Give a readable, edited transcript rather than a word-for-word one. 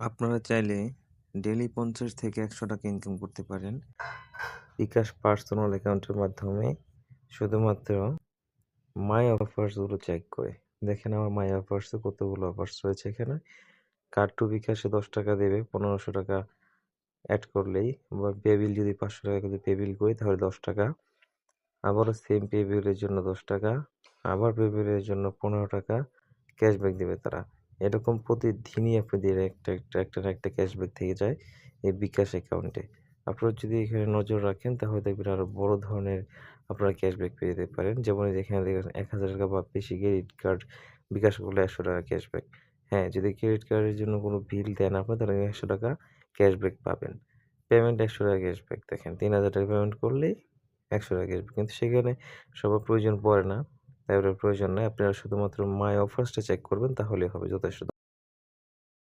আপনারা চাইলে ডেইলি ৫০ থেকে ৳১০০ ইনকাম করতে পারেন বিকাশ পার্সোনাল অ্যাকাউন্টের মাধ্যমে শুধুমাত্র মাই অফার্স গুলো চেক করে। দেখেন আমার মাই অফার্স এ কতগুলো অফার্স রয়েছে এখানে। কার্ড টু বিকাশে ৳১০ দেবে, ৳১৫০০ এড করলেই বা পেবিল যদি ৳৫০০ করে পেবিল করি তাহলে ৳১০। আবারও সেম পেবিলের জন্য ৳১০, আবার পেবিলের জন্য ৳১৫ ক্যাশব্যাক দিবে তারা। এরকম প্রতিদিনই আপনাদের একটা না একটা ক্যাশব্যাক থেকে যায় এই বিকাশ অ্যাকাউন্টে। আপনারা যদি এখানে নজর রাখেন তাহলে দেখবেন আরো বড় ধরনের আপনারা ক্যাশব্যাক পেয়ে যেতে পারেন। যেমন এই যে এখানে দেখবেন ৳১,০০০ বা বেশি ক্রেডিট কার্ড বিকাশ করলে ৳১০০ ক্যাশব্যাক। হ্যাঁ, যদি ক্রেডিট কার্ডের জন্য কোনো বিল দেন আপনি তাহলে ৳১০০ ক্যাশব্যাক পাবেন। পেমেন্ট ৳১০০ ক্যাশব্যাক দেখেন ৳৩,০০০ পেমেন্ট করলেই ৳১০০ ক্যাশব্যাক। কিন্তু সেখানে সবার প্রয়োজন পড়ে না। তাই ওটার প্রয়োজন নাই। আপনারা শুধুমাত্র মাই অফার্সটা চেক করবেন তাহলেই হবে যথেষ্ট।